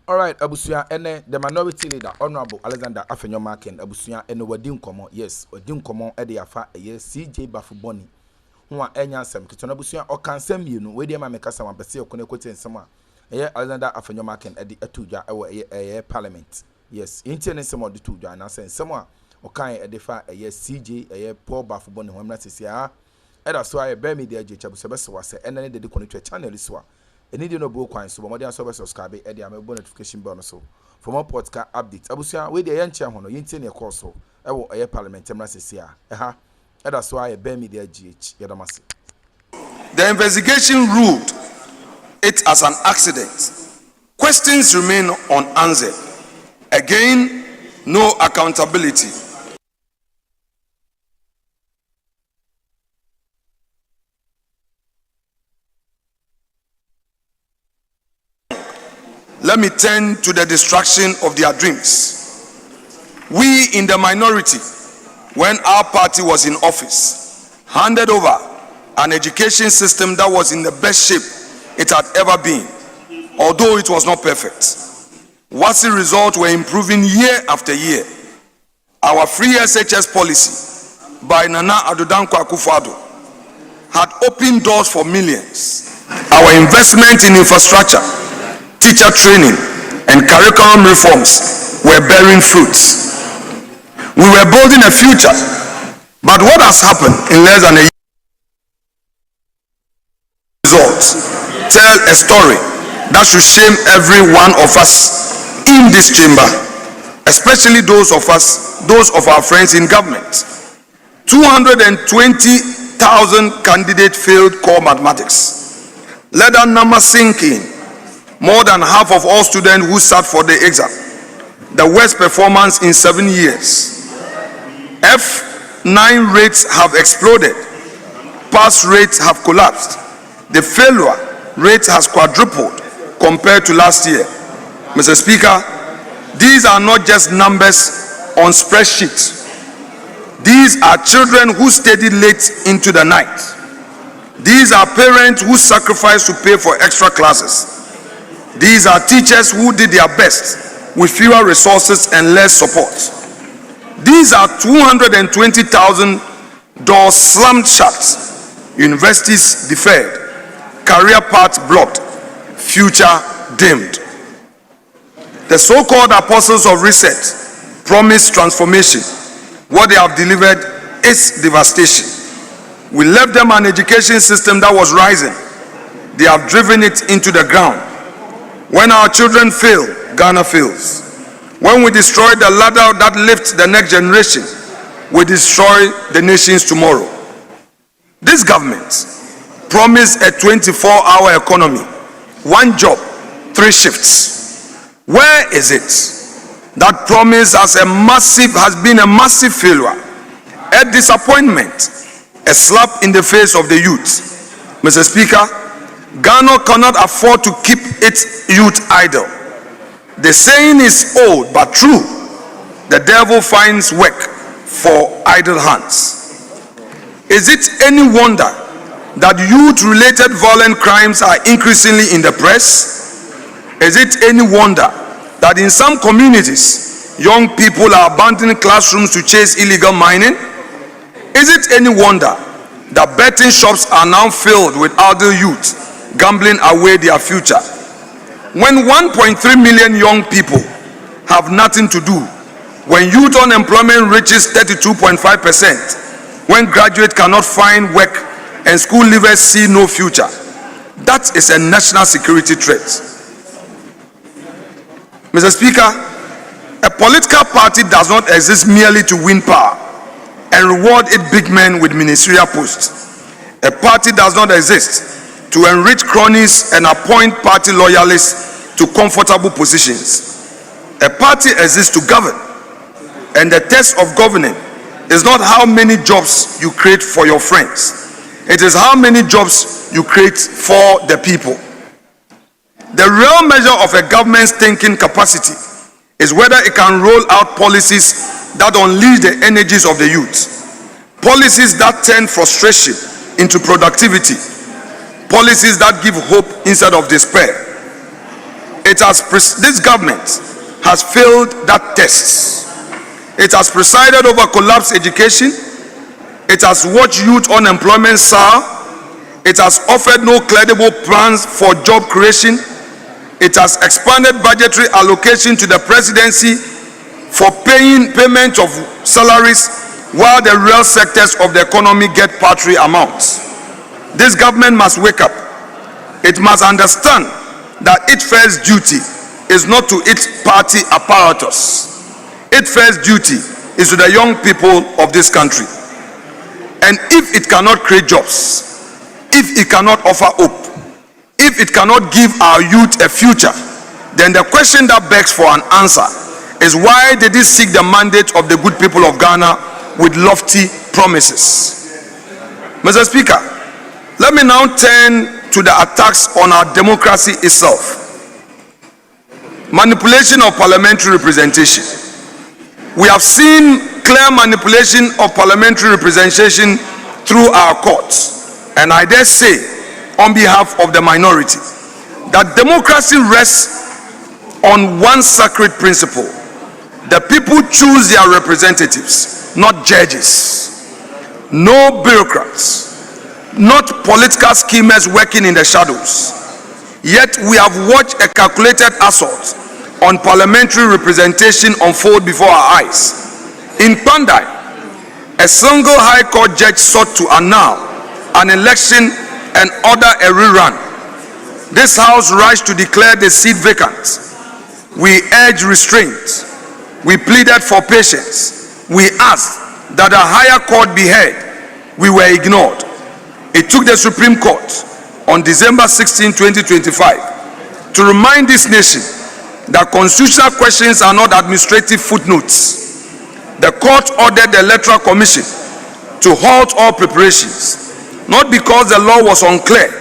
All right, Abusuya, ene the minority leader, Honorable Alexander AfenyoMarkins, Abusuya, ene wadi nkomo, yes, wadi nkomo, ede afa, CJ Bafuboni, huwa enyansem, kitona Abusuya, okansem yinu, wedi ema mekasa mapesi okone kote nsema, Alexander AfenyoMarkins, edi etuja, parliament, yes, intene nsema di tuja, nase nsema, okanye edefa, CJ, Paul Bafuboni, huwa sisi, eda suwa, media je, Abusuya wase, ene de konitwe channel iswa, any day no book coin, so more service subscribe, Eddie, I'm a notification bell so. For more podcast updates, Abusia, with the young chairman, you intend your course, so I will a parliament, Temrasia. That's why I bear me the GH, Yadamasi. The investigation ruled it as an accident. Questions remain unanswered. Again, no accountability. Let me turn to the destruction of their dreams. We in the minority, when our party was in office, handed over an education system that was in the best shape it had ever been, although it was not perfect. What's the result? We're improving year after year. Our free SHS policy by Nana Addo Dankwa Akufo-Addo had opened doors for millions. Our investment in infrastructure, teacher training, and curriculum reforms were bearing fruits. We were building a future, but what has happened in less than a year? Results tell a story that should shame every one of us in this chamber, especially those of our friends in government. 220,000 candidates failed core mathematics. Let that number sink in. More than half of all students who sat for the exam. The worst performance in 7 years. F9 rates have exploded. Pass rates have collapsed. The failure rate has quadrupled compared to last year. Mr. Speaker, these are not just numbers on spreadsheets. These are children who studied late into the night. These are parents who sacrificed to pay for extra classes. These are teachers who did their best with fewer resources and less support. These are 220,000 doors slammed shut, universities deferred, career paths blocked, future dimmed. The so-called apostles of reset promised transformation. What they have delivered is devastation. We left them an education system that was rising. They have driven it into the ground. When our children fail, Ghana fails. When we destroy the ladder that lifts the next generation, we destroy the nation's tomorrow. This government promised a 24-hour economy, 1 job, 3 shifts. Where is it? That promise has been a massive failure, a disappointment, a slap in the face of the youth. Mr. Speaker, Ghana cannot afford to keep its youth idle. The saying is old but true. The devil finds work for idle hands. Is it any wonder that youth-related violent crimes are increasingly in the press? Is it any wonder that in some communities, young people are abandoning classrooms to chase illegal mining? Is it any wonder that betting shops are now filled with adult youth gambling away their future? When 1.3 million young people have nothing to do, when youth unemployment reaches 32.5%, when graduates cannot find work and school leavers see no future, that is a national security threat. Mr. Speaker, a political party does not exist merely to win power and reward its big men with ministerial posts. A party does not exist to enrich cronies and appoint party loyalists to comfortable positions. A party exists to govern, and the test of governing is not how many jobs you create for your friends. It is how many jobs you create for the people. The real measure of a government's thinking capacity is whether it can roll out policies that unleash the energies of the youth, policies that turn frustration into productivity, policies that give hope instead of despair. This government has failed that test. It has presided over collapsed education. It has watched youth unemployment soar. It has offered no credible plans for job creation. It has expanded budgetary allocation to the presidency for payment of salaries, while the real sectors of the economy get paltry amounts. This government must wake up. It must understand that its first duty is not to its party apparatus. Its first duty is to the young people of this country. And if it cannot create jobs, if it cannot offer hope, if it cannot give our youth a future, then the question that begs for an answer is, why did it seek the mandate of the good people of Ghana with lofty promises? Mr. Speaker, let me now turn to the attacks on our democracy itself. Manipulation of parliamentary representation. We have seen clear manipulation of parliamentary representation through our courts, and I dare say, on behalf of the minority, that democracy rests on one sacred principle: the people choose their representatives, not judges. No bureaucrats, not political schemers working in the shadows. Yet we have watched a calculated assault on parliamentary representation unfold before our eyes. In Pandai, a single High Court judge sought to annul an election and order a rerun. This House rushed to declare the seat vacant. We urged restraint. We pleaded for patience. We asked that a higher court be heard. We were ignored. It took the Supreme Court on December 16, 2025 to remind this nation that constitutional questions are not administrative footnotes. The court ordered the Electoral Commission to halt all preparations, not because the law was unclear,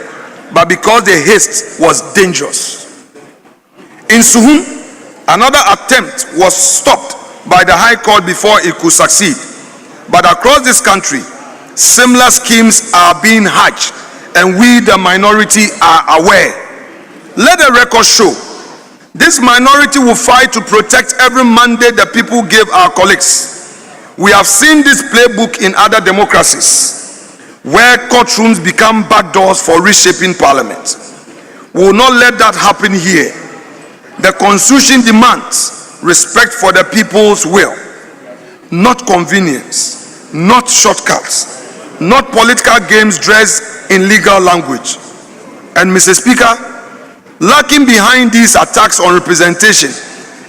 but because the haste was dangerous. In Suhum, another attempt was stopped by the High Court before it could succeed. But across this country, similar schemes are being hatched, and we, the minority, are aware. Let the record show this minority will fight to protect every mandate the people give our colleagues. We have seen this playbook in other democracies, where courtrooms become backdoors for reshaping parliament. We will not let that happen here. The Constitution demands respect for the people's will, not convenience, not shortcuts, not political games dressed in legal language. And Mr. Speaker, lurking behind these attacks on representation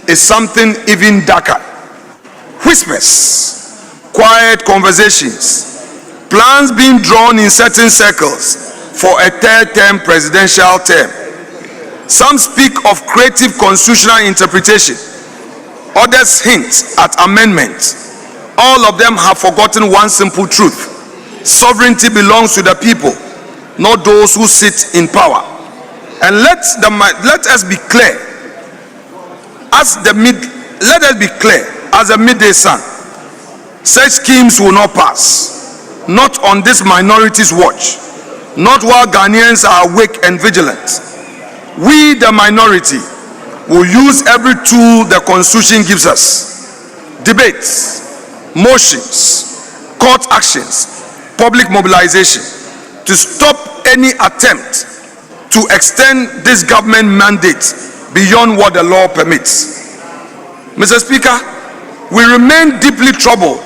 is something even darker. Whispers, quiet conversations, plans being drawn in certain circles for a third-term presidential term. Some speak of creative constitutional interpretation. Others hint at amendment. All of them have forgotten one simple truth: sovereignty belongs to the people, not those who sit in power. And let us be clear as the midday sun. Such schemes will not pass, not on this minority's watch, not while Ghanaians are awake and vigilant. We, the minority, will use every tool the Constitution gives us: debates, motions, court actions, public mobilization, to stop any attempt to extend this government mandate beyond what the law permits. Mr. Speaker, we remain deeply troubled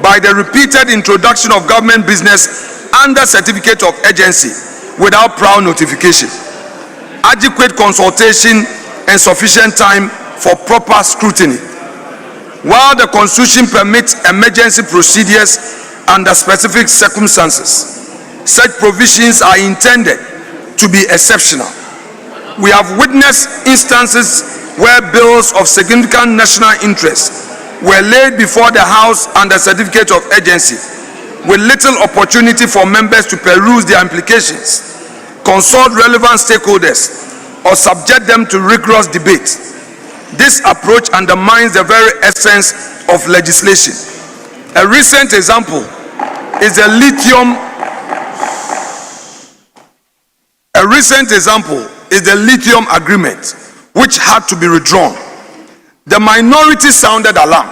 by the repeated introduction of government business under certificate of urgency without prior notification, adequate consultation, and sufficient time for proper scrutiny. While the Constitution permits emergency procedures under specific circumstances, such provisions are intended to be exceptional. We have witnessed instances where bills of significant national interest were laid before the House under certificate of urgency, with little opportunity for members to peruse their implications, consult relevant stakeholders, or subject them to rigorous debate. This approach undermines the very essence of legislation. A recent example is the lithium agreement, which had to be withdrawn. The minority sounded alarm,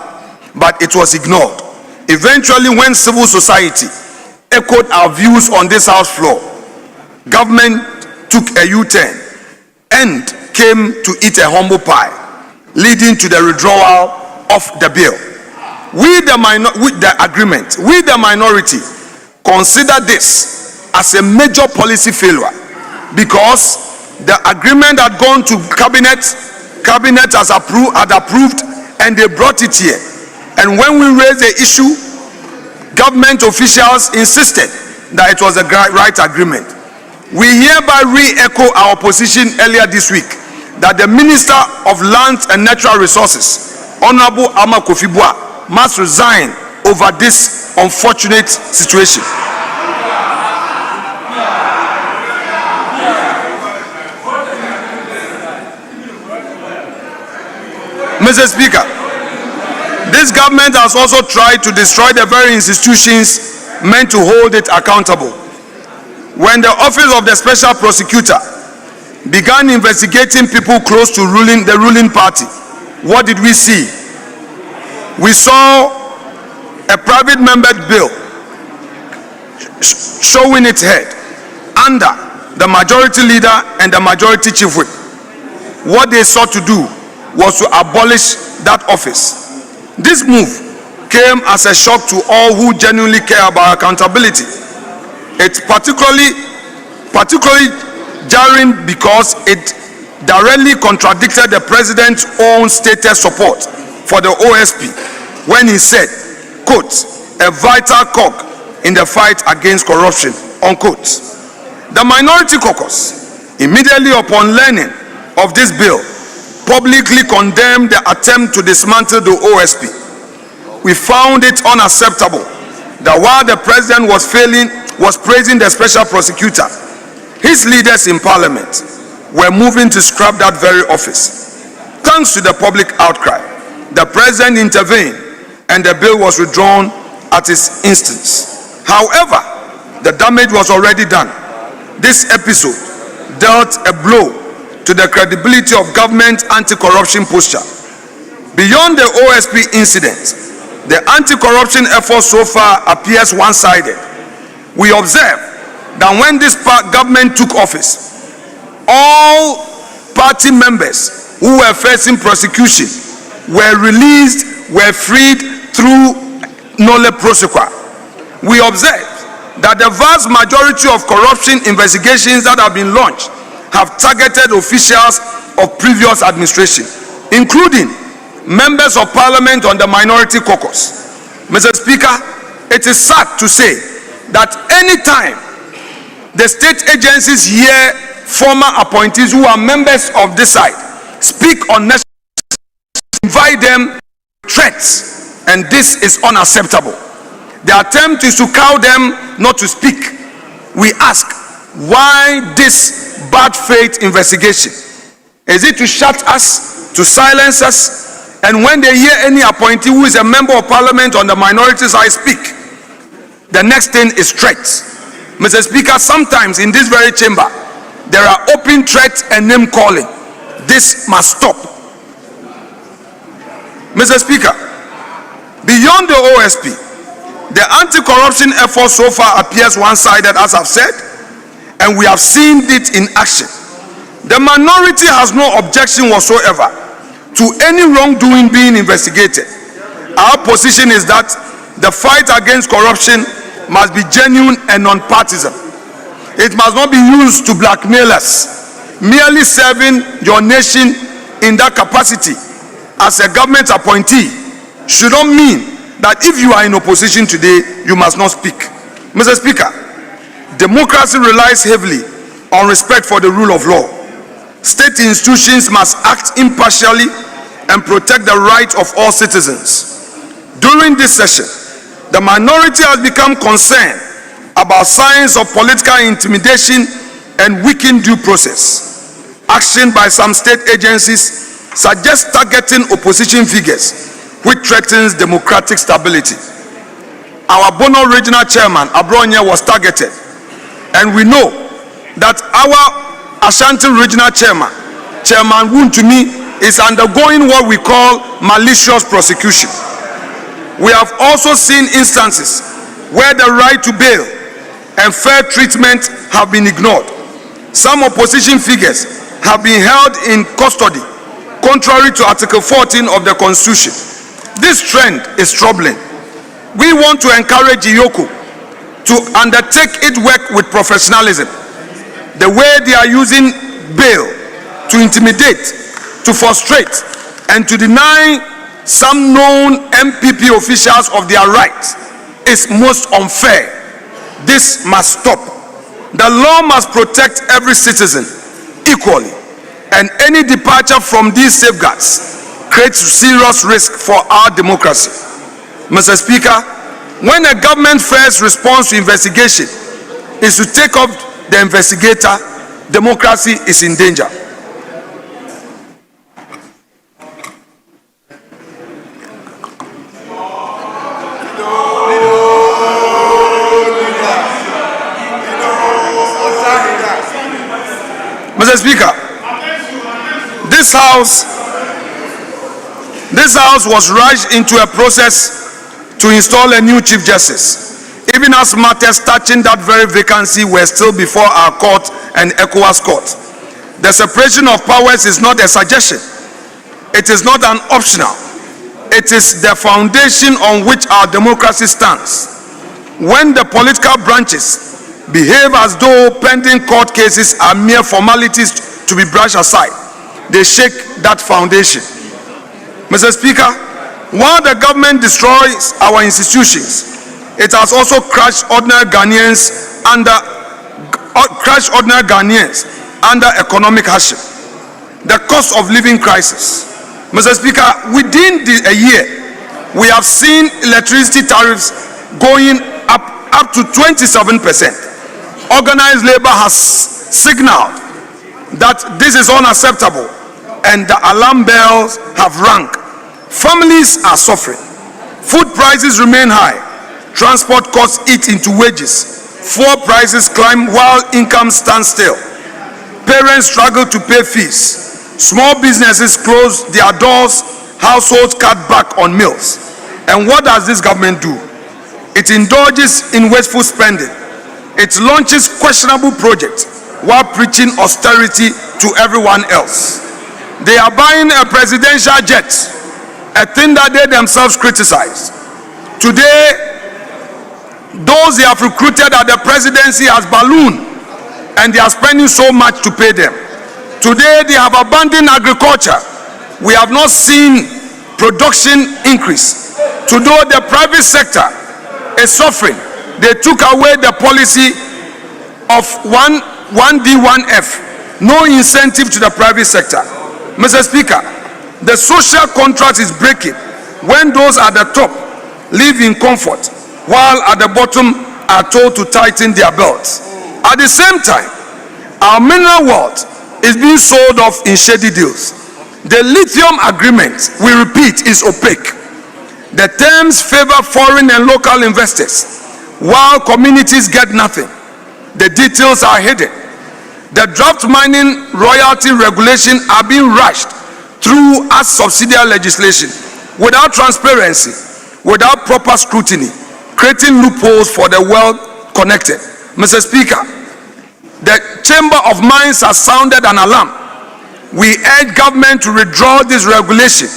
but it was ignored. Eventually, when civil society echoed our views on this House floor, government took a U-turn and came to eat a humble pie, leading to the withdrawal of the bill. We the minority consider this as a major policy failure, because the agreement had gone to cabinet had approved, and they brought it here. And when we raised the issue, government officials insisted that it was a right agreement. We hereby re-echo our position earlier this week that the Minister of Lands and Natural Resources, Honorable Amakofibua, must resign over this unfortunate situation. Mr. Speaker, this government has also tried to destroy the very institutions meant to hold it accountable. When the office of the special prosecutor began investigating people close to the ruling party, what did we see? We saw a private membered bill showing its head under the majority leader and the majority chief whip. What they sought to do was to abolish that office. This move came as a shock to all who genuinely care about accountability. It's particularly jarring because it directly contradicted the president's own stated support for the OSP when he said, quote, "a vital cog in the fight against corruption," unquote. The minority caucus, immediately upon learning of this bill, publicly condemned the attempt to dismantle the OSP. We found it unacceptable that while the president was praising the special prosecutor, his leaders in parliament were moving to scrap that very office. Thanks to the public outcry, the president intervened and the bill was withdrawn at his instance. However, the damage was already done. This episode dealt a blow to the credibility of government anti-corruption posture. Beyond the OSP incident, the anti-corruption effort so far appears one-sided. We observe that when this government took office, all party members who were facing prosecution were released, were freed through nolle prosequa. We observe that the vast majority of corruption investigations that have been launched have targeted officials of previous administration, including members of parliament on the minority caucus. Mr. Speaker, it is sad to say that anytime the state agencies hear former appointees who are members of this side speak on national, invite them threats, and this is unacceptable. The attempt is to cow them not to speak. We ask, why this bad faith investigation? Is it to shut us, to silence us? And when they hear any appointee who is a member of parliament on the minority side speak, the next thing is threats. Mr. Speaker, sometimes in this very chamber, there are open threats and name calling. This must stop. Mr. Speaker, beyond the OSP, the anti-corruption effort so far appears one-sided, as I've said, and we have seen it in action. The minority has no objection whatsoever to any wrongdoing being investigated. Our position is that the fight against corruption must be genuine and non-partisan. It must not be used to blackmail us. Merely serving your nation in that capacity as a government appointee should not mean that if you are in opposition today, you must not speak. Mr. Speaker, democracy relies heavily on respect for the rule of law. State institutions must act impartially and protect the rights of all citizens. During this session, the minority has become concerned about signs of political intimidation and weakened due process. Action by some state agencies suggests targeting opposition figures, which threatens democratic stability. Our Bono regional chairman, Abronye, was targeted, and we know that our Ashanti regional chairman, Chairman Wuntumi is undergoing what we call malicious prosecution. We have also seen instances where the right to bail and fair treatment have been ignored. Some opposition figures have been held in custody contrary to Article 14 of the Constitution. This trend is troubling. We want to encourage IYOCO to undertake its work with professionalism. The way they are using bail to intimidate, to frustrate, and to deny some known MPP officials of their rights is most unfair. This must stop. The law must protect every citizen equally, and any departure from these safeguards creates serious risk for our democracy. Mr. Speaker, when a government first response to investigation is to take up the investigator, democracy is in danger. Mr. Speaker, this house was rushed into a process to install a new Chief Justice, even as matters touching that very vacancy were still before our court and ECOWAS court. The separation of powers is not a suggestion. It is not an optional. It is the foundation on which our democracy stands. When the political branches behave as though pending court cases are mere formalities to be brushed aside, they shake that foundation. Mr. Speaker, while the government destroys our institutions, it has also crushed ordinary Ghanaians under economic hardship. The cost of living crisis. Mr. Speaker, within a year, we have seen electricity tariffs going up to 27%. Organized labor has signaled that this is unacceptable, and the alarm bells have rung. Families are suffering. Food prices remain high. Transport costs eat into wages. Fuel prices climb while income stands still. Parents struggle to pay fees. Small businesses close their doors. Households cut back on meals. And what does this government do? It indulges in wasteful spending. It launches questionable projects while preaching austerity to everyone else. They are buying a presidential jet, a thing that they themselves criticize. Today, those they have recruited at the presidency has ballooned, and they are spending so much to pay them. Today, they have abandoned agriculture. We have not seen production increase. Today, the private sector is suffering. They took away the policy of 1D1F, no incentive to the private sector. Mr. Speaker, the social contract is breaking when those at the top live in comfort, while at the bottom are told to tighten their belts. At the same time, our mineral wealth is being sold off in shady deals. The lithium agreement, we repeat, is opaque. The terms favor foreign and local investors, while communities get nothing. The details are hidden. The draft mining royalty regulation are being rushed through as subsidiary legislation without transparency, without proper scrutiny, creating loopholes for the well-connected. Mr. Speaker, the Chamber of Mines has sounded an alarm. We urge government to withdraw this regulation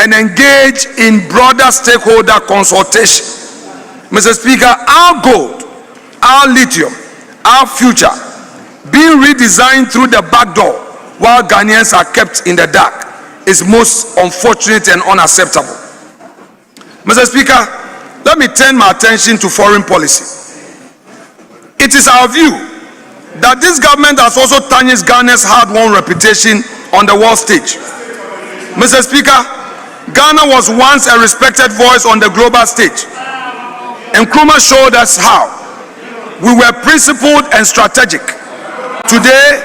and engage in broader stakeholder consultation. Mr. Speaker, our gold, our lithium, our future being redesigned through the back door while Ghanaians are kept in the dark is most unfortunate and unacceptable. Mr. Speaker, let me turn my attention to foreign policy. It is our view that this government has also tarnished Ghana's hard-won reputation on the world stage. Mr. Speaker, Ghana was once a respected voice on the global stage. Akroma showed us how. We were principled and strategic. Today,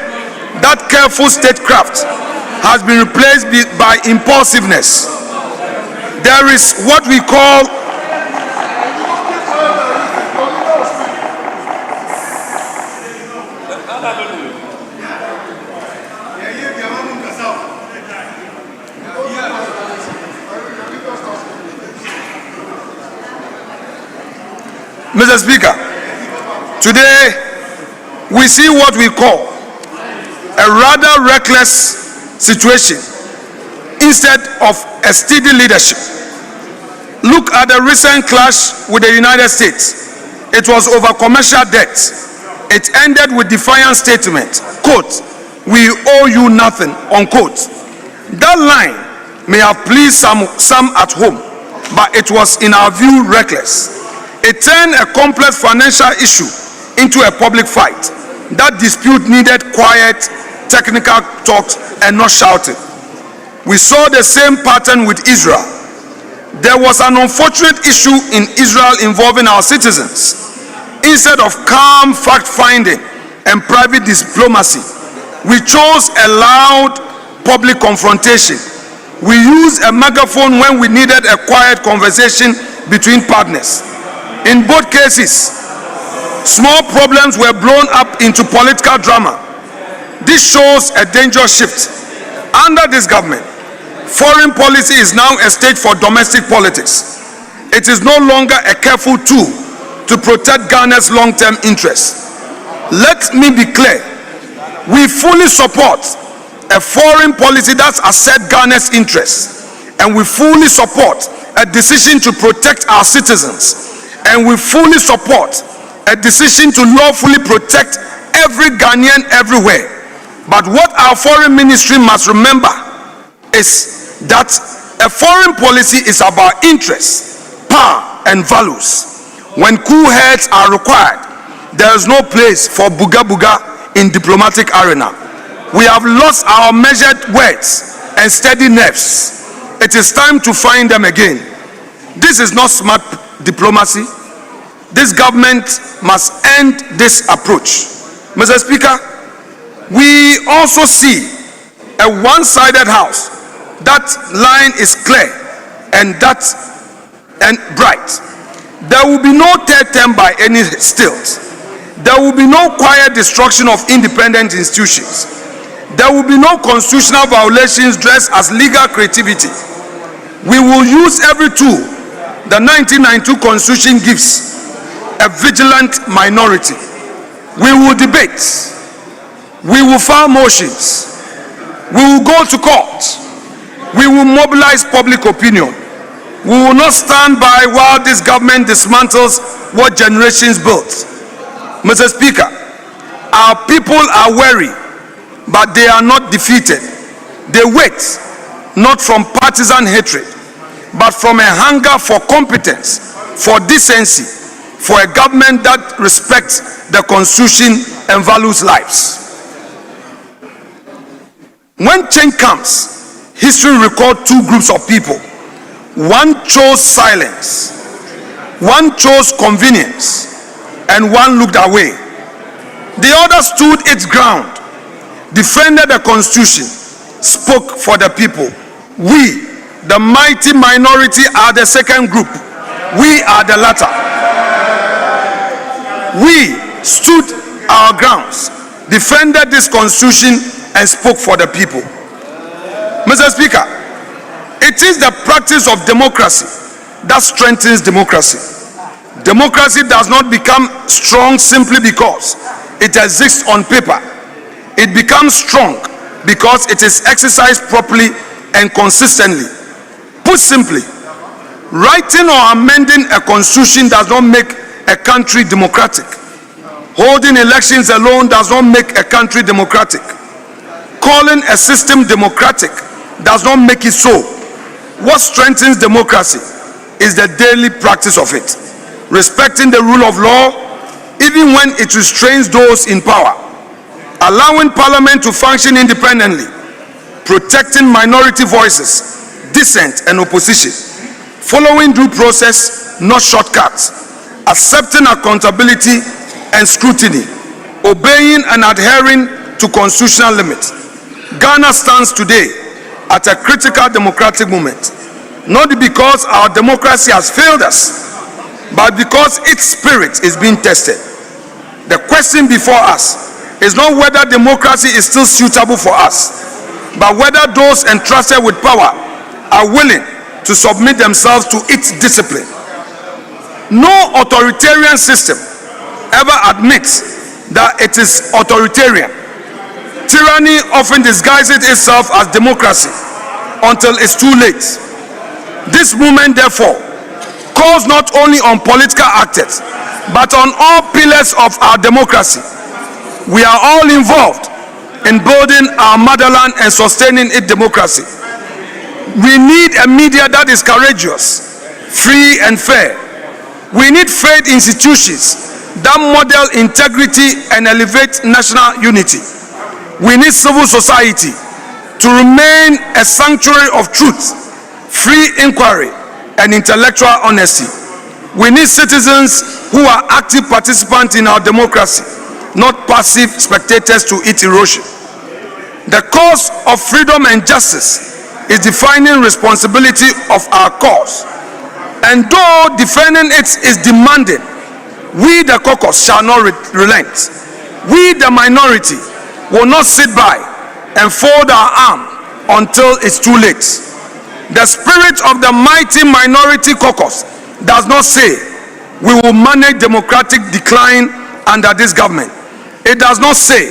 that careful statecraft has been replaced by impulsiveness. There is what we call Mr. Speaker, today we see what we call a rather reckless situation instead of a steady leadership. Look at the recent clash with the United States. It was over commercial debt. It ended with defiant statement, quote, "We owe you nothing," unquote. That line may have pleased some at home, but it was, in our view, reckless. It turned a complex financial issue into a public fight. That dispute needed quiet, technical talks and not shouting. We saw the same pattern with Israel. There was an unfortunate issue in Israel involving our citizens. Instead of calm fact-finding and private diplomacy, we chose a loud public confrontation. We used a megaphone when we needed a quiet conversation between partners. In both cases, small problems were blown up into political drama. This shows a dangerous shift. Under this government, foreign policy is now a stage for domestic politics. It is no longer a careful tool to protect Ghana's long-term interests. Let me be clear. We fully support a foreign policy that asserts Ghana's interests, and we fully support a decision to protect our citizens, and we fully support a decision to lawfully protect every Ghanaian everywhere. But what our foreign ministry must remember is that a foreign policy is about interests, power, and values. When cool heads are required, there is no place for buga in diplomatic arena. We have lost our measured words and steady nerves. It is time to find them again. This is not smart diplomacy. This government must end this approach. Mr. Speaker, we also see a one-sided house. That line is clear and bright. There will be no third term by any stilts. There will be no quiet destruction of independent institutions. There will be no constitutional violations dressed as legal creativity. We will use every tool the 1992 Constitution gives a vigilant minority. We will debate. We will file motions. We will go to court. We will mobilize public opinion. We will not stand by while this government dismantles what generations built. Mr. Speaker, our people are weary, but they are not defeated. They wait, not from partisan hatred, but from a hunger for competence, for decency, for a government that respects the Constitution and values lives. When change comes, history records two groups of people. One chose silence, one chose convenience, and one looked away. The other stood its ground, defended the Constitution, spoke for the people. We, the mighty minority, are the second group. We are the latter. We stood our grounds, defended this Constitution, and spoke for the people. Mr. Speaker, it is the practice of democracy that strengthens democracy. Democracy does not become strong simply because it exists on paper. It becomes strong because it is exercised properly and consistently. Put simply, writing or amending a constitution does not make a country democratic. Holding elections alone does not make a country democratic. Calling a system democratic does not make it so. What strengthens democracy is the daily practice of it. Respecting the rule of law, even when it restrains those in power. Allowing Parliament to function independently. Protecting minority voices, dissent and opposition. Following due process, not shortcuts. Accepting accountability and scrutiny. Obeying and adhering to constitutional limits. Ghana stands today at a critical democratic moment, not because our democracy has failed us, but because its spirit is being tested. The question before us is not whether democracy is still suitable for us, but whether those entrusted with power are willing to submit themselves to its discipline. No authoritarian system ever admits that it is authoritarian. Tyranny often disguises itself as democracy until it's too late. This movement, therefore, calls not only on political actors, but on all pillars of our democracy. We are all involved in building our motherland and sustaining its democracy. We need a media that is courageous, free and fair. We need faith institutions that model integrity and elevate national unity. We need civil society to remain a sanctuary of truth, free inquiry, and intellectual honesty. We need citizens who are active participants in our democracy, not passive spectators to its erosion. The cause of freedom and justice is defining responsibility of our cause. And though defending it is demanding, we the caucus shall not relent. We the minority will not sit by and fold our arm until it's too late. The spirit of the mighty minority caucus does not say we will manage democratic decline under this government. It does not say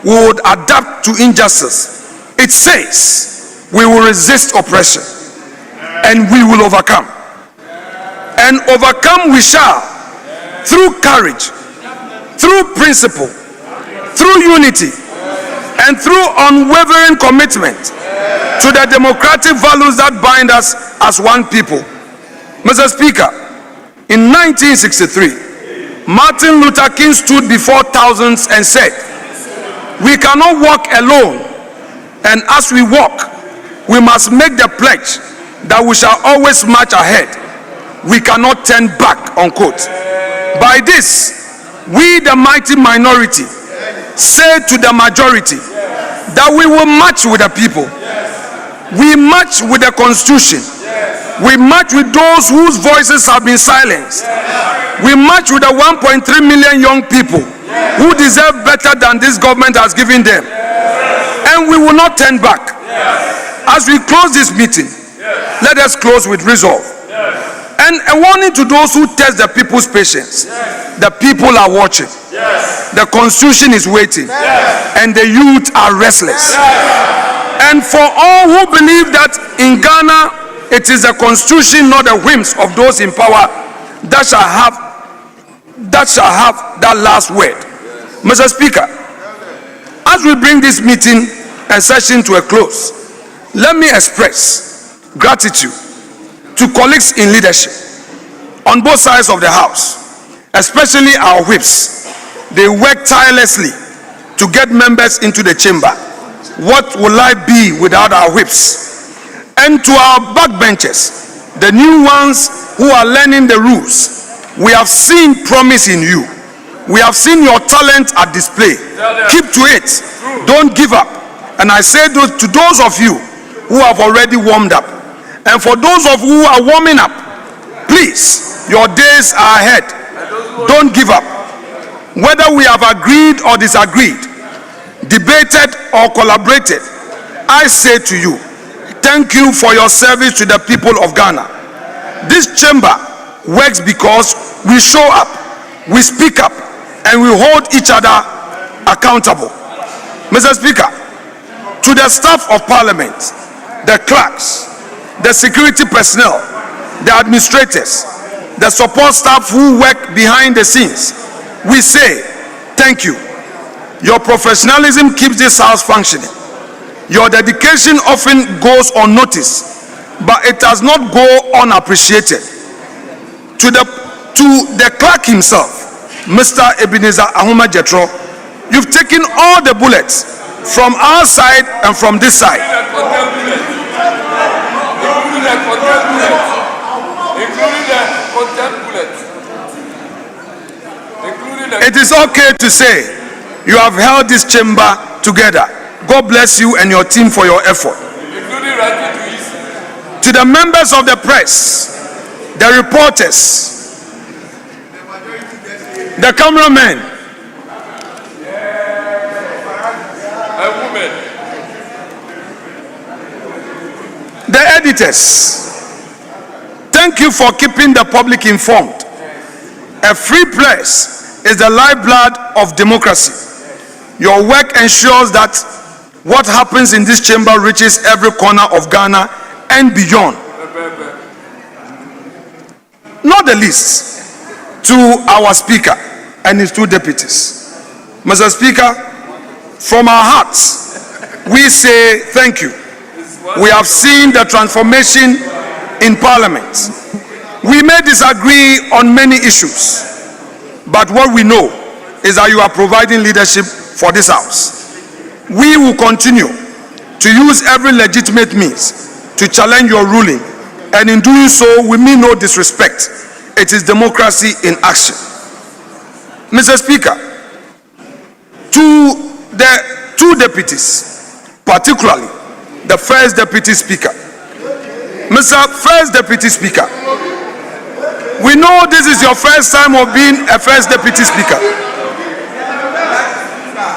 we would adapt to injustice. It says we will resist oppression and we will overcome. And overcome we shall through courage, through principle, through unity, and through unwavering commitment to the democratic values that bind us as one people. Mr. Speaker, in 1963, Martin Luther King stood before thousands and said, "We cannot walk alone, and as we walk, we must make the pledge that we shall always march ahead. We cannot turn back," unquote. By this, we the mighty minority say to the majority that we will march with the people. We march with the Constitution. We march with those whose voices have been silenced. We march with the 1.3 million young people who deserve better than this government has given them. And we will not turn back. As we close this meeting, let us close with resolve. And a warning to those who test the people's patience. The people are watching. The Constitution is waiting. And the youth are restless. And for all who believe that in Ghana it is the Constitution, not the whims of those in power, that shall have that last word. Mr. Speaker, as we bring this meeting and session to a close, let me express gratitude to colleagues in leadership on both sides of the house, especially our whips. They work tirelessly to get members into the chamber. What will I be without our whips? And to our backbenchers, the new ones who are learning the rules, we have seen promise in you. We have seen your talent at display. Keep to it. Don't give up. And I say to those of you who have already warmed up, and for those of you who are warming up, please, your days are ahead. Don't give up. Whether we have agreed or disagreed, debated or collaborated, I say to you, thank you for your service to the people of Ghana. This chamber works because we show up, we speak up, and we hold each other accountable. Mr. Speaker, to the staff of Parliament, the clerks, the security personnel, the administrators, the support staff who work behind the scenes, we say thank you. Your professionalism keeps this house functioning. Your dedication often goes unnoticed, but it does not go unappreciated. To the clerk himself, Mr. Ebenezer Ahuma Jetro, you've taken all the bullets from our side and from this side. It is okay to say you have held this chamber together. God bless you and your team for your effort. To the members of the press, the reporters, the cameramen, the editors, thank you for keeping the public informed A free press is the lifeblood of democracy. Your work ensures that what happens in this chamber reaches every corner of Ghana and beyond. Not the least to our Speaker and his two deputies. Mr. Speaker, from our hearts, we say thank you. We have seen the transformation in Parliament. We may disagree on many issues, but what we know is that you are providing leadership for this House. We will continue to use every legitimate means to challenge your ruling, and in doing so, we mean no disrespect. It is democracy in action. Mr. Speaker, to the two deputies, particularly the First Deputy Speaker. Mr. First Deputy Speaker, we know this is your first time of being a First Deputy Speaker.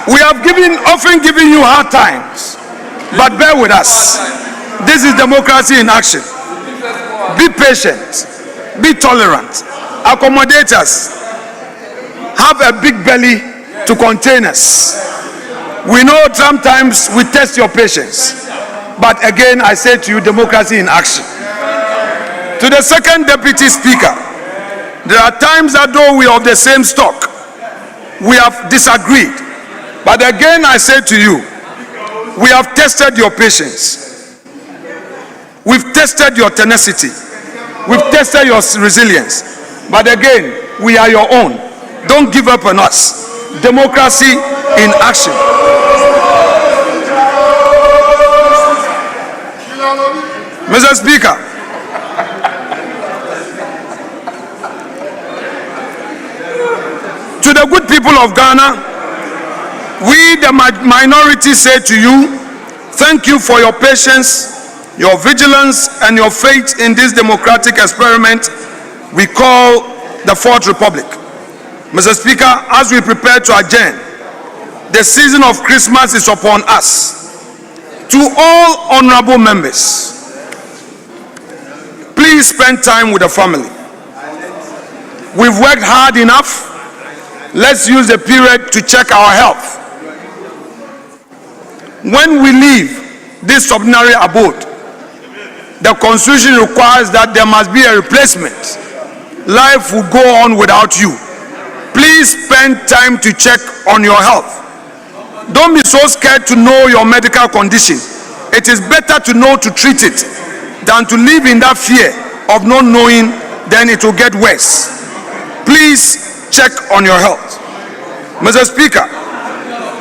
We have often given you hard times, but bear with us. This is democracy in action. Be patient, be tolerant, accommodate us, have a big belly to contain us. We know sometimes we test your patience, but again I say to you, democracy in action. To the Second Deputy Speaker, there are times that though we are of the same stock, we have disagreed. But again I say to you, we have tested your patience. We've tested your tenacity. We've tested your resilience. But again, we are your own. Don't give up on us. Democracy in action. Mr. Speaker, to the good people of Ghana, we the minority say to you, thank you for your patience, your vigilance, and your faith in this democratic experiment we call the Fourth Republic. Mr. Speaker, as we prepare to adjourn, the season of Christmas is upon us. To all honorable members, please spend time with the family. We've worked hard enough. Let's use the period to check our health. When we leave this ordinary abode, the Constitution requires that there must be a replacement. Life will go on without you. Please spend time to check on your health. Don't be so scared to know your medical condition. It is better to know to treat it than to live in that fear of not knowing, then it will get worse. Please check on your health. Mr. Speaker,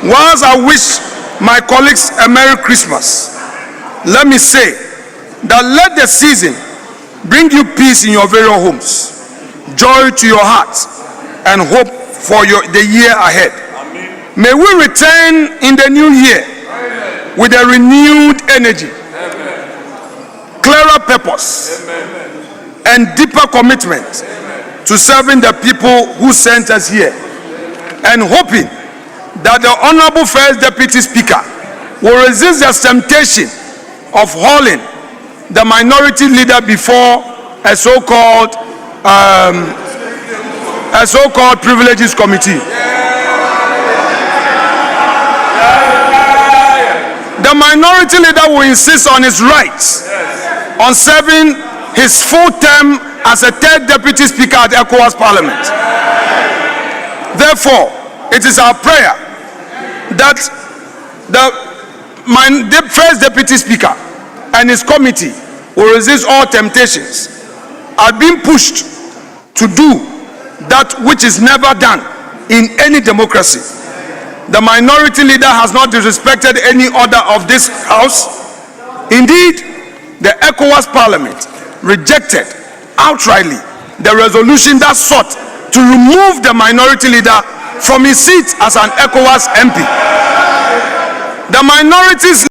whilst I wish my colleagues a Merry Christmas, let me say that let the season bring you peace in your very homes, joy to your hearts, and hope for the year ahead. Amen. May we return in the new year with a renewed energy, clearer purpose, and deeper commitment to serving the people who sent us here, and hoping that the Honorable First Deputy Speaker will resist the temptation of hauling the minority leader before a so-called privileges committee. The minority leader will insist on his rights on serving his full term as a third deputy speaker at ECOWAS Parliament. Therefore, it is our prayer that the first deputy speaker and his committee will resist all temptations, are being pushed to do that which is never done in any democracy. The minority leader has not disrespected any order of this House. Indeed, the ECOWAS Parliament rejected outrightly the resolution that sought to remove the minority leader from his seat as an ECOWAS MP. The minorities